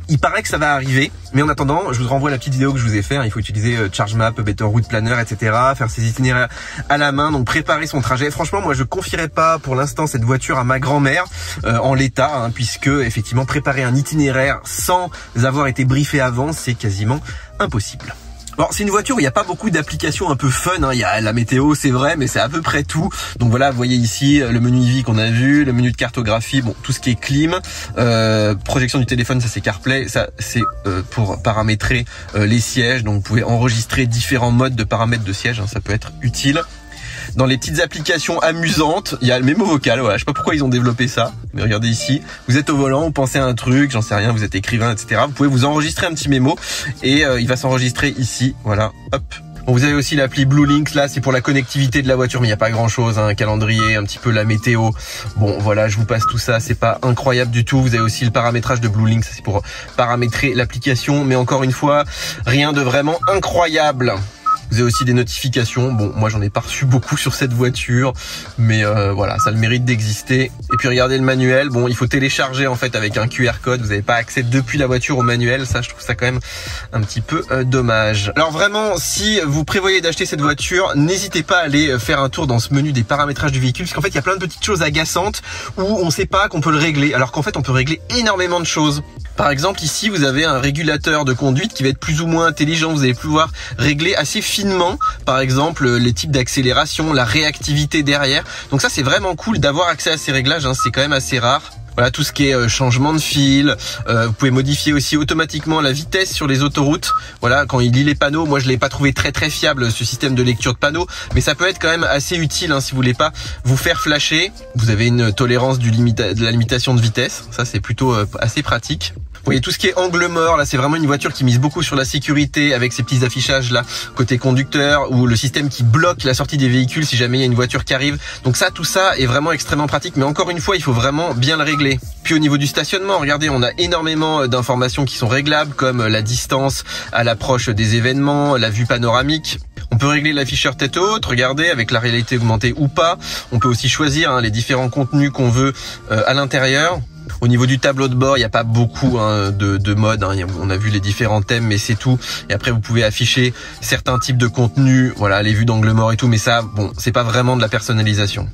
Il paraît que ça va arriver, mais en attendant je vous renvoie la petite vidéo que je vous ai fait, hein. Il faut utiliser ChargeMap, Better Route Planner, etc., faire ses itinéraires à la main, donc préparer son trajet. Franchement moi je confierais pas pour l'instant cette voiture à ma grand-mère en l'état, hein, puisque effectivement préparer un itinéraire sans avoir été briefé avant c'est quasiment impossible. Bon, c'est une voiture où il n'y a pas beaucoup d'applications un peu fun, hein. Il y a la météo, c'est vrai, mais c'est à peu près tout. Donc voilà, vous voyez ici le menu EV qu'on a vu, le menu de cartographie, bon, tout ce qui est clim, projection du téléphone, ça c'est CarPlay, ça c'est pour paramétrer les sièges. Donc vous pouvez enregistrer différents modes de paramètres de siège, hein, ça peut être utile. Dans les petites applications amusantes, il y a le mémo vocal, voilà, je sais pas pourquoi ils ont développé ça, mais regardez ici, vous êtes au volant, vous pensez à un truc, j'en sais rien, vous êtes écrivain, etc. Vous pouvez vous enregistrer un petit mémo et il va s'enregistrer ici, voilà, hop. Bon, vous avez aussi l'appli BlueLink, là c'est pour la connectivité de la voiture, mais il n'y a pas grand chose, hein, un calendrier, un petit peu la météo. Bon voilà, je vous passe tout ça, c'est pas incroyable du tout. Vous avez aussi le paramétrage de BlueLink, ça c'est pour paramétrer l'application, mais encore une fois, rien de vraiment incroyable. Vous avez aussi des notifications. Bon, moi j'en ai pas reçu beaucoup sur cette voiture, mais voilà, ça a le mérite d'exister. Et puis regardez le manuel. Bon, il faut télécharger en fait avec un QR code. Vous n'avez pas accès depuis la voiture au manuel. Ça, je trouve ça quand même un petit peu dommage. Alors vraiment, si vous prévoyez d'acheter cette voiture, n'hésitez pas à aller faire un tour dans ce menu des paramétrages du véhicule, parce qu'en fait, il y a plein de petites choses agaçantes où on ne sait pas qu'on peut le régler, alors qu'en fait, on peut régler énormément de choses. Par exemple, ici, vous avez un régulateur de conduite qui va être plus ou moins intelligent. Vous allez pouvoir régler assez finement, par exemple, les types d'accélération, la réactivité derrière. Donc ça, c'est vraiment cool d'avoir accès à ces réglages, hein. C'est quand même assez rare. Voilà, tout ce qui est changement de fil, vous pouvez modifier aussi automatiquement la vitesse sur les autoroutes. Voilà, quand il lit les panneaux, moi je l'ai pas trouvé très fiable ce système de lecture de panneaux, mais ça peut être quand même assez utile hein, si vous voulez pas vous faire flasher. Vous avez une tolérance de la limitation de vitesse, ça c'est plutôt assez pratique. Vous voyez tout ce qui est angle mort, là c'est vraiment une voiture qui mise beaucoup sur la sécurité avec ces petits affichages là côté conducteur ou le système qui bloque la sortie des véhicules si jamais il y a une voiture qui arrive. Donc ça, tout ça est vraiment extrêmement pratique, mais encore une fois il faut vraiment bien le régler. Puis au niveau du stationnement, regardez, on a énormément d'informations qui sont réglables comme la distance à l'approche des événements, la vue panoramique. On peut régler l'afficheur tête haute, regardez, avec la réalité augmentée ou pas. On peut aussi choisir hein, les différents contenus qu'on veut à l'intérieur. Au niveau du tableau de bord, il n'y a pas beaucoup hein, de modes. Hein. On a vu les différents thèmes, mais c'est tout. Et après, vous pouvez afficher certains types de contenus, voilà, les vues d'angle mort et tout. Mais ça, bon, c'est pas vraiment de la personnalisation.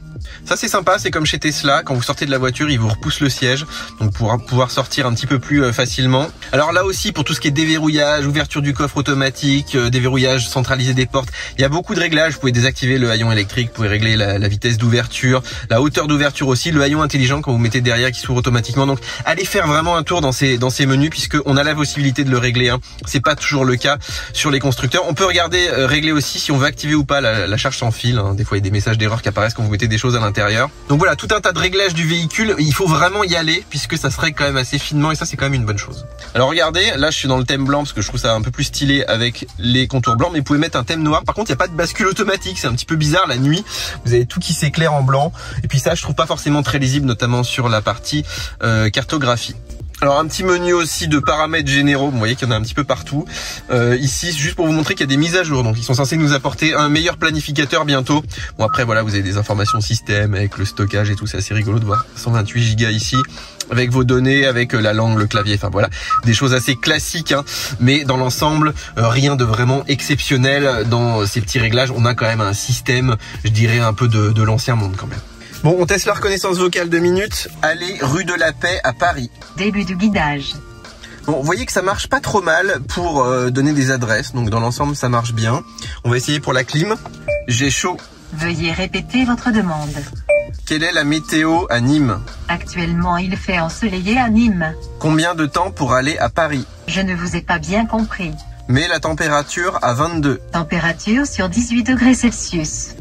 Ça c'est sympa, c'est comme chez Tesla, quand vous sortez de la voiture, il vous repousse le siège, donc pour pouvoir sortir un petit peu plus facilement. Alors là aussi, pour tout ce qui est déverrouillage, ouverture du coffre automatique, déverrouillage centralisé des portes, il y a beaucoup de réglages. Vous pouvez désactiver le haillon électrique, vous pouvez régler la vitesse d'ouverture, la hauteur d'ouverture aussi, le haillon intelligent quand vous mettez derrière qui s'ouvre automatiquement. Donc allez faire vraiment un tour dans ces menus, puisque on a la possibilité de le régler. Hein. C'est pas toujours le cas sur les constructeurs. On peut regarder, régler aussi si on veut activer ou pas la charge sans fil. Hein. Des fois il y a des messages d'erreur qui apparaissent quand vous mettez des choses à l'intérieur. Donc voilà, tout un tas de réglages du véhicule, il faut vraiment y aller puisque ça se règle quand même assez finement et ça c'est quand même une bonne chose. Alors regardez, là je suis dans le thème blanc parce que je trouve ça un peu plus stylé avec les contours blancs, mais vous pouvez mettre un thème noir. Par contre il n'y a pas de bascule automatique, c'est un petit peu bizarre la nuit, vous avez tout qui s'éclaire en blanc et puis ça je trouve pas forcément très lisible, notamment sur la partie cartographie. Alors un petit menu aussi de paramètres généraux, vous voyez qu'il y en a un petit peu partout. Ici, juste pour vous montrer qu'il y a des mises à jour, donc ils sont censés nous apporter un meilleur planificateur bientôt. Bon après voilà, vous avez des informations système avec le stockage et tout, c'est assez rigolo de voir 128 Go ici, avec vos données, avec la langue, le clavier, enfin voilà, des choses assez classiques, hein. Mais dans l'ensemble, rien de vraiment exceptionnel dans ces petits réglages. On a quand même un système, je dirais un peu de l'ancien monde quand même. Bon, on teste la reconnaissance vocale 2 minutes. Allez, rue de la Paix à Paris. Début du guidage. Bon, vous voyez que ça marche pas trop mal pour donner des adresses. Donc dans l'ensemble, ça marche bien. On va essayer pour la clim. J'ai chaud. Veuillez répéter votre demande. Quelle est la météo à Nîmes? Actuellement, il fait ensoleillé à Nîmes. Combien de temps pour aller à Paris? Je ne vous ai pas bien compris. Mets la température à 22. Température sur 18 degrés Celsius.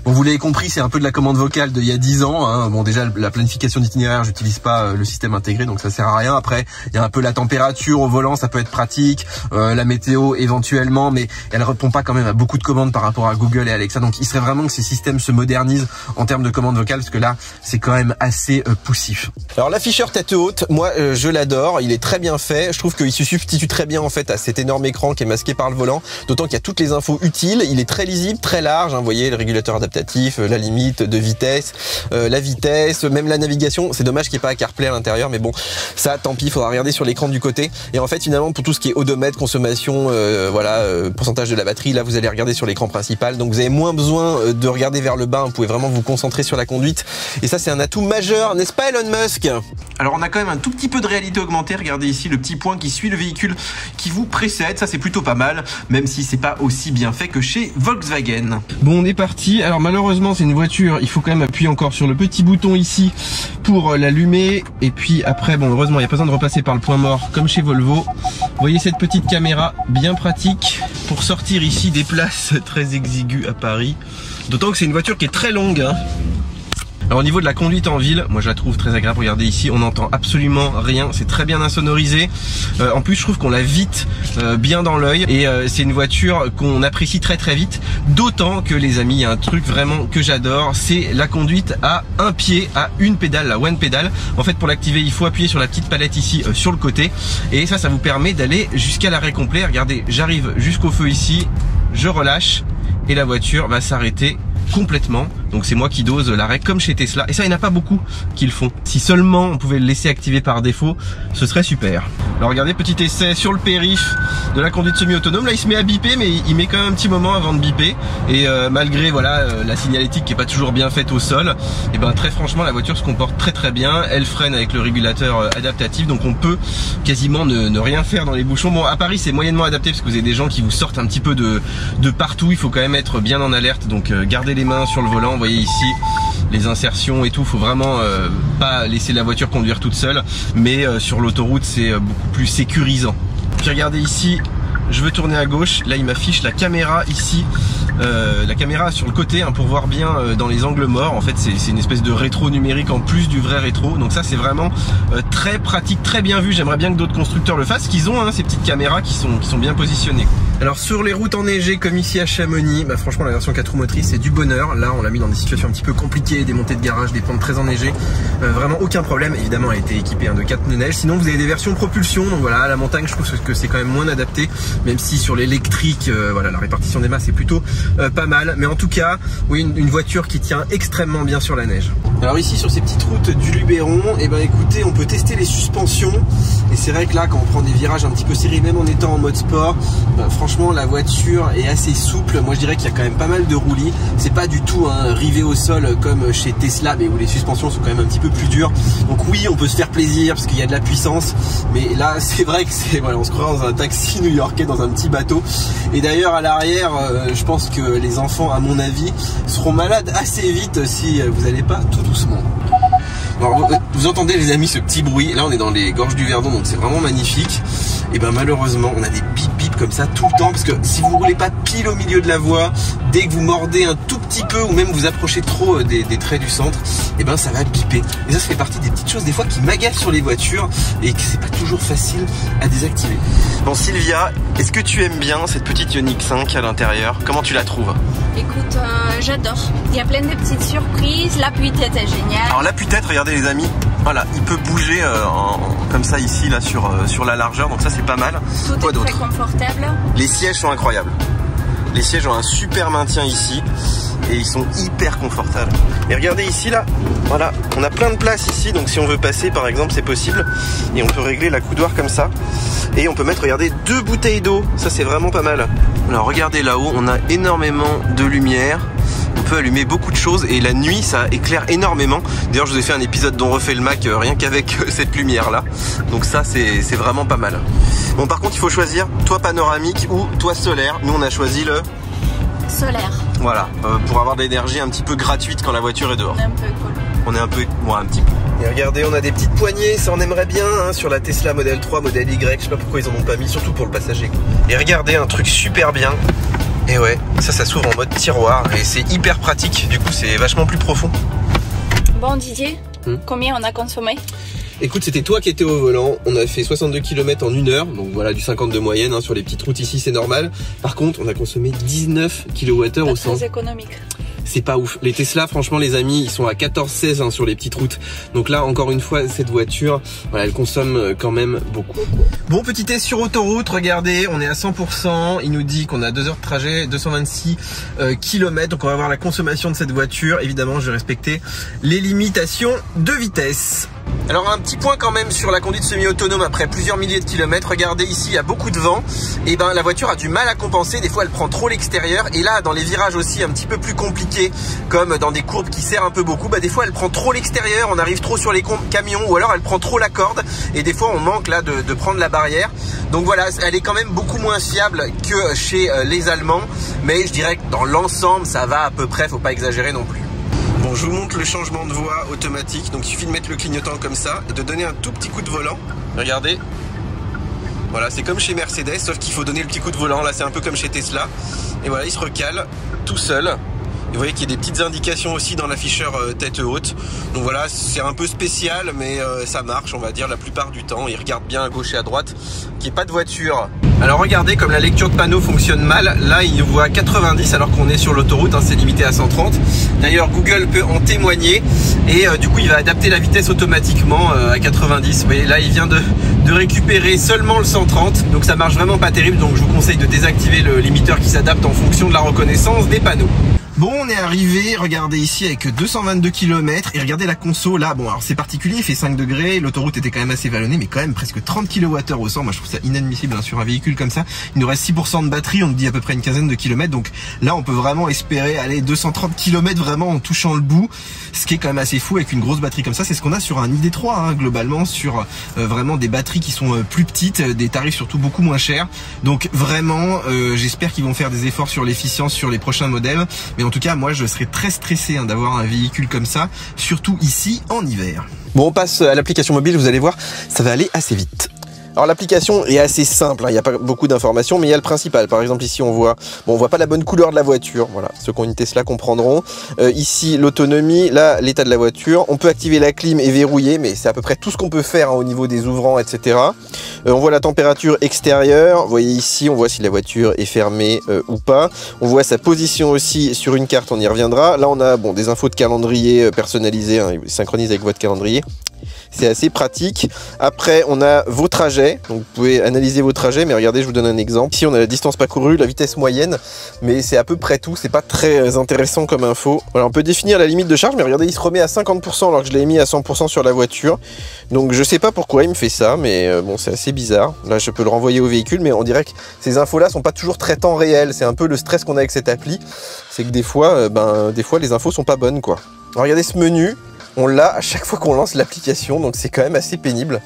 Bon, vous l'avez compris, c'est un peu de la commande vocale d'il y a 10 ans. Hein. Bon, déjà, la planification d'itinéraire, j'utilise pas le système intégré, donc ça sert à rien. Après, il y a un peu la température au volant, ça peut être pratique. La météo, éventuellement, mais elle répond pas quand même à beaucoup de commandes par rapport à Google et Alexa. Donc, il serait vraiment que ces systèmes se modernisent en termes de commandes vocales, parce que là, c'est quand même assez poussif. Alors, l'afficheur tête haute, moi, je l'adore. Il est très bien fait. Je trouve qu'il se substitue très bien, en fait, à cet énorme écran qui est masqué par le volant. D'autant qu'il y a toutes les infos utiles. Il est très lisible, très large. Hein, vous voyez, le régulateur adaptatif, la limite de vitesse, la vitesse, même la navigation. C'est dommage qu'il n'y ait pas CarPlay à l'intérieur, mais bon, ça, tant pis, il faudra regarder sur l'écran du côté. Et en fait, finalement, pour tout ce qui est odomètre, consommation, voilà, pourcentage de la batterie, là, vous allez regarder sur l'écran principal. Donc, vous avez moins besoin de regarder vers le bas. Vous pouvez vraiment vous concentrer sur la conduite. Et ça, c'est un atout majeur, n'est-ce pas, Elon Musk? Alors, on a quand même un tout petit peu de réalité augmentée. Regardez ici le petit point qui suit le véhicule qui vous précède. Ça, c'est plutôt pas mal, même si c'est pas aussi bien fait que chez Volkswagen. Bon, on est parti. Alors, malheureusement, c'est une voiture, il faut quand même appuyer encore sur le petit bouton ici pour l'allumer. Et puis après, bon, heureusement, il n'y a pas besoin de repasser par le point mort comme chez Volvo. Vous voyez cette petite caméra bien pratique pour sortir ici des places très exiguës à Paris. D'autant que c'est une voiture qui est très longue, hein. Alors au niveau de la conduite en ville, moi je la trouve très agréable. Regardez ici, on n'entend absolument rien, c'est très bien insonorisé. En plus je trouve qu'on la vite bien dans l'œil et c'est une voiture qu'on apprécie très vite. D'autant que les amis, il y a un truc vraiment que j'adore, c'est la conduite à un pied, à une pédale, la one pédale. En fait pour l'activer il faut appuyer sur la petite palette ici sur le côté et ça vous permet d'aller jusqu'à l'arrêt complet. Regardez, j'arrive jusqu'au feu ici, je relâche et la voiture va s'arrêter complètement Donc c'est moi qui dose l'arrêt comme chez Tesla. Et ça, il n'y en a pas beaucoup qui le font. Si seulement on pouvait le laisser activer par défaut, ce serait super. Alors regardez, petit essai sur le périph' de la conduite semi-autonome. Là il se met à biper, mais il met quand même un petit moment avant de biper. Et malgré voilà la signalétique qui est pas toujours bien faite au sol, et ben très franchement la voiture se comporte très bien. Elle freine avec le régulateur adaptatif, donc on peut quasiment ne rien faire dans les bouchons. Bon, à Paris c'est moyennement adapté parce que vous avez des gens qui vous sortent un petit peu de partout. Il faut quand même être bien en alerte, donc gardez les mains sur le volant. Vous voyez ici les insertions et tout, faut vraiment pas laisser la voiture conduire toute seule, mais sur l'autoroute c'est beaucoup plus sécurisant. Puis regardez ici, je veux tourner à gauche, là il m'affiche la caméra ici, la caméra sur le côté hein, pour voir bien dans les angles morts. En fait c'est une espèce de rétro numérique en plus du vrai rétro, donc ça c'est vraiment très pratique, très bien vu. J'aimerais bien que d'autres constructeurs le fassent, qu'ils ont hein, ces petites caméras qui sont bien positionnées. Alors sur les routes enneigées comme ici à Chamonix, bah franchement la version 4 roues motrices c'est du bonheur. Là on l'a mis dans des situations un petit peu compliquées, des montées de garage, des pentes très enneigées, vraiment aucun problème. Évidemment elle a été équipée hein, de 4 pneus neige. Sinon vous avez des versions propulsion, donc voilà, à la montagne je trouve que c'est quand même moins adapté, même si sur l'électrique voilà, la répartition des masses est plutôt pas mal. Mais en tout cas oui, une voiture qui tient extrêmement bien sur la neige. Alors ici sur ces petites routes du Luberon, et ben écoutez, on peut tester les suspensions. Et c'est vrai que là quand on prend des virages un petit peu serrés, même en étant en mode sport, ben, franchement la voiture est assez souple. Moi je dirais qu'il y a quand même pas mal de roulis. C'est pas du tout hein, rivé au sol comme chez Tesla, mais où les suspensions sont quand même un petit peu plus dures. Donc oui, on peut se faire plaisir parce qu'il y a de la puissance, mais là c'est vrai que c'est voilà, on se croit dans un taxi new-yorkais, dans un petit bateau. Et d'ailleurs à l'arrière, je pense que les enfants, à mon avis, seront malades assez vite si vous n'allez pas tout doucement. Alors, vous entendez les amis ce petit bruit, là on est dans les gorges du Verdon, donc c'est vraiment magnifique. Et ben malheureusement on a des bip bip comme ça tout le temps, parce que si vous ne roulez pas pile au milieu de la voie, dès que vous mordez un tout petit peu ou même vous approchez trop des traits du centre, et ben ça va biper. Et ça fait partie des petites choses des fois qui m'agacent sur les voitures et que c'est pas toujours facile à désactiver. Bon Sylvia, est-ce que tu aimes bien cette petite Ioniq 5 à l'intérieur? Comment tu la trouves? Écoute, j'adore. Il y a plein de petites surprises. L'appui-tête est géniale. Alors l'appui-tête, regardez les amis, voilà, il peut bouger comme ça ici là sur la largeur, donc ça c'est pas mal. Tout est très confortable. Les sièges sont incroyables. Les sièges ont un super maintien ici et ils sont hyper confortables. Et regardez ici là, voilà, on a plein de place ici, donc si on veut passer par exemple c'est possible. Et on peut régler la coudoir comme ça. Et on peut mettre, regardez, 2 bouteilles d'eau, ça c'est vraiment pas mal. Alors regardez là-haut, on a énormément de lumière. On peut allumer beaucoup de choses et la nuit ça éclaire énormément. D'ailleurs je vous ai fait un épisode dont refait le Mac rien qu'avec cette lumière là. Donc ça c'est vraiment pas mal. Bon par contre il faut choisir toit panoramique ou toit solaire. Nous on a choisi le solaire. Voilà, pour avoir de l'énergie un petit peu gratuite quand la voiture est dehors. On est un peu cool. On est un peu, ouais, un petit peu. Et regardez, on a des petites poignées, ça on aimerait bien hein, sur la Tesla Model 3, Model Y, je sais pas pourquoi ils en ont pas mis, surtout pour le passager. Et regardez, un truc super bien. Et ouais, ça s'ouvre en mode tiroir et c'est hyper pratique, du coup c'est vachement plus profond. Bon Didier, combien on a consommé? Écoute, c'était toi qui étais au volant, on a fait 62 km en 1 heure, donc voilà du 50 de moyenne, hein, sur les petites routes ici c'est normal. Par contre, on a consommé 19 kWh au 100. Très économique. C'est pas ouf. Les Tesla, franchement les amis, ils sont à 14-16 hein, sur les petites routes. Donc là, encore une fois, cette voiture, voilà, elle consomme quand même beaucoup. Bon, petit test sur autoroute, regardez, on est à 100%. Il nous dit qu'on a 2 heures de trajet, 226 km. Donc on va voir la consommation de cette voiture. Évidemment, je vais respecter les limitations de vitesse. Alors un petit point quand même sur la conduite semi-autonome après plusieurs milliers de kilomètres. Regardez ici, il y a beaucoup de vent. Et ben la voiture a du mal à compenser. Des fois, elle prend trop l'extérieur. Et là, dans les virages aussi un petit peu plus compliqués, comme dans des courbes qui serrent un peu beaucoup, bah des fois elle prend trop l'extérieur, on arrive trop sur les camions, ou alors elle prend trop la corde et des fois on manque là de prendre la barrière. Donc voilà, elle est quand même beaucoup moins fiable que chez les Allemands, mais je dirais que dans l'ensemble ça va à peu près, faut pas exagérer non plus. Bon, je vous montre le changement de voie automatique, donc il suffit de mettre le clignotant comme ça et de donner un tout petit coup de volant. Regardez, voilà, c'est comme chez Mercedes, sauf qu'il faut donner le petit coup de volant. Là c'est un peu comme chez Tesla, et voilà, il se recale tout seul. Et vous voyez qu'il y a des petites indications aussi dans l'afficheur tête haute. Donc voilà, c'est un peu spécial, mais ça marche, on va dire, la plupart du temps. Il regarde bien à gauche et à droite, qu'il n'y ait pas de voiture. Alors regardez comme la lecture de panneau fonctionne mal. Là, il nous voit à 90 alors qu'on est sur l'autoroute, hein, c'est limité à 130. D'ailleurs, Google peut en témoigner. Et du coup, il va adapter la vitesse automatiquement à 90. Vous voyez, là, il vient de récupérer seulement le 130. Donc ça marche vraiment pas terrible. Donc je vous conseille de désactiver le limiteur qui s'adapte en fonction de la reconnaissance des panneaux. Bon, on est à arrivé, regardez ici avec 222 km et regardez la conso là, bon alors c'est particulier, il fait 5 degrés, l'autoroute était quand même assez vallonnée mais quand même presque 30 kWh au 100, moi je trouve ça inadmissible hein, sur un véhicule comme ça. Il nous reste 6% de batterie, on nous dit à peu près une quinzaine de kilomètres, donc là on peut vraiment espérer aller 230 km vraiment en touchant le bout, ce qui est quand même assez fou avec une grosse batterie comme ça. C'est ce qu'on a sur un ID3 hein, globalement, sur vraiment des batteries qui sont plus petites, des tarifs surtout beaucoup moins chers, donc vraiment j'espère qu'ils vont faire des efforts sur l'efficience sur les prochains modèles, mais en tout cas moi je serais très stressé hein, d'avoir un véhicule comme ça, surtout ici en hiver. Bon, on passe à l'application mobile, vous allez voir, ça va aller assez vite. Alors l'application est assez simple, hein, il n'y a pas beaucoup d'informations, mais il y a le principal. Par exemple ici on voit pas la bonne couleur de la voiture, voilà, ceux qui ont une Tesla comprendront. Ici l'autonomie, là l'état de la voiture, on peut activer la clim et verrouiller, mais c'est à peu près tout ce qu'on peut faire hein, au niveau des ouvrants, etc. On voit la température extérieure, vous voyez ici on voit si la voiture est fermée ou pas. On voit sa position aussi sur une carte, on y reviendra. Là on a des infos de calendrier personnalisées, hein, synchronisées avec votre calendrier. C'est assez pratique. Après, on a vos trajets. Donc, vous pouvez analyser vos trajets. Mais regardez, je vous donne un exemple. Ici, on a la distance parcourue, la vitesse moyenne. Mais c'est à peu près tout. C'est pas très intéressant comme info. Voilà, on peut définir la limite de charge. Mais regardez, il se remet à 50% alors que je l'ai mis à 100% sur la voiture. Donc, je sais pas pourquoi il me fait ça. Mais bon, c'est assez bizarre. Là, je peux le renvoyer au véhicule. Mais on dirait que ces infos-là sont pas toujours très temps réel. C'est un peu le stress qu'on a avec cette appli. C'est que des fois, les infos sont pas bonnes, quoi. Alors, regardez ce menu. On l'a à chaque fois qu'on lance l'application, donc c'est quand même assez pénible.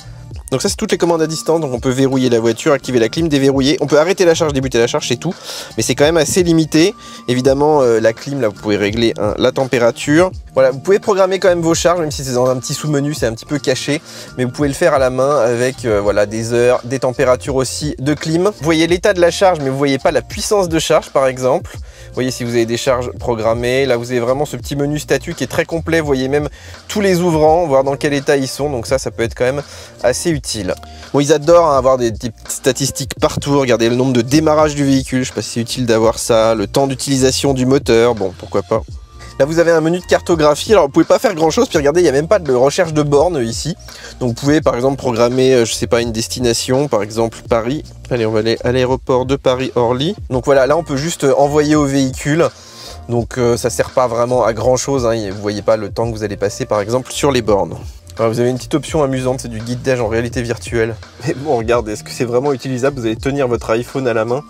Donc ça c'est toutes les commandes à distance, donc on peut verrouiller la voiture, activer la clim, déverrouiller, on peut arrêter la charge, débuter la charge, c'est tout. Mais c'est quand même assez limité. Évidemment la clim, là vous pouvez régler la température. Voilà, vous pouvez programmer quand même vos charges, même si c'est dans un petit sous-menu, c'est un petit peu caché. Mais vous pouvez le faire à la main avec voilà, des heures, des températures aussi de clim. Vous voyez l'état de la charge, mais vous voyez pas la puissance de charge par exemple. Vous voyez si vous avez des charges programmées. Là vous avez vraiment ce petit menu statut qui est très complet. Vous voyez même tous les ouvrants, voir dans quel état ils sont. Donc ça peut être quand même assez utile. Bon, ils adorent hein, avoir des petites statistiques partout. Regardez le nombre de démarrage du véhicule. Je sais pas si c'est utile d'avoir ça. Le temps d'utilisation du moteur. Bon, pourquoi pas. Là vous avez un menu de cartographie, alors vous pouvez pas faire grand chose, puis regardez il n'y a même pas de recherche de bornes ici. Donc vous pouvez par exemple programmer, je sais pas, une destination, par exemple Paris. Allez, on va aller à l'aéroport de Paris-Orly. Donc voilà, là on peut juste envoyer au véhicule. Donc ça sert pas vraiment à grand chose, hein. Vous voyez pas le temps que vous allez passer par exemple sur les bornes. Alors, vous avez une petite option amusante, c'est du guidage en réalité virtuelle. Mais bon regardez, est-ce que c'est vraiment utilisable? Vous allez tenir votre iPhone à la main.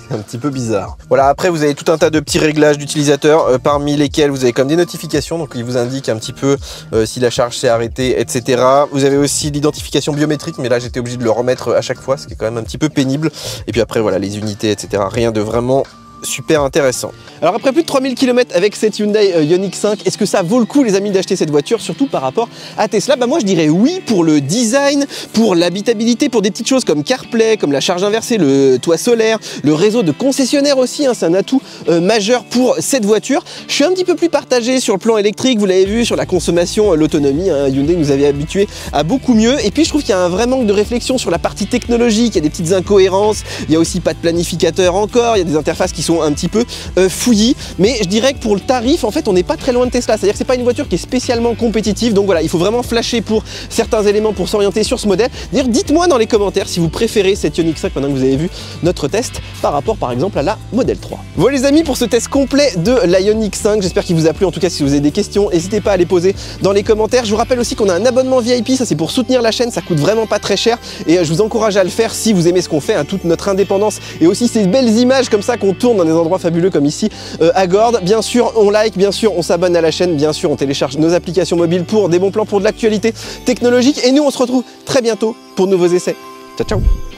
C'est un petit peu bizarre. Voilà, après vous avez tout un tas de petits réglages d'utilisateurs, parmi lesquels vous avez comme des notifications, donc ils vous indiquent un petit peu si la charge s'est arrêtée, etc. Vous avez aussi l'identification biométrique, mais là j'étais obligé de le remettre à chaque fois, ce qui est quand même un petit peu pénible. Et puis après voilà, les unités, etc. Rien de vraiment super intéressant. Alors après plus de 3000 km avec cette Hyundai Ioniq 5, est-ce que ça vaut le coup les amis d'acheter cette voiture, surtout par rapport à Tesla? Bah moi je dirais oui, pour le design, pour l'habitabilité, pour des petites choses comme CarPlay, comme la charge inversée, le toit solaire, le réseau de concessionnaires aussi, hein, c'est un atout majeur pour cette voiture. Je suis un petit peu plus partagé sur le plan électrique, vous l'avez vu, sur la consommation, l'autonomie, hein, Hyundai nous avait habitués à beaucoup mieux. Et puis je trouve qu'il y a un vrai manque de réflexion sur la partie technologique, il y a des petites incohérences, il y a aussi pas de planificateur encore, il y a des interfaces qui sont un petit peu fouillis, mais je dirais que pour le tarif en fait on n'est pas très loin de Tesla, c'est à dire que c'est pas une voiture qui est spécialement compétitive, donc voilà, il faut vraiment flasher pour certains éléments pour s'orienter sur ce modèle. D'ailleurs dites-moi dans les commentaires si vous préférez cette Ioniq 5 maintenant que vous avez vu notre test par rapport par exemple à la Model 3. Voilà les amis pour ce test complet de la Ioniq 5, j'espère qu'il vous a plu. En tout cas si vous avez des questions n'hésitez pas à les poser dans les commentaires. Je vous rappelle aussi qu'on a un abonnement VIP, ça c'est pour soutenir la chaîne, ça coûte vraiment pas très cher et je vous encourage à le faire si vous aimez ce qu'on fait, hein, toute notre indépendance et aussi ces belles images comme ça qu'on tourne dans des endroits fabuleux comme ici à Gordes. Bien sûr on like, bien sûr on s'abonne à la chaîne, bien sûr on télécharge nos applications mobiles pour des bons plans pour de l'actualité technologique et nous on se retrouve très bientôt pour de nouveaux essais. Ciao ciao.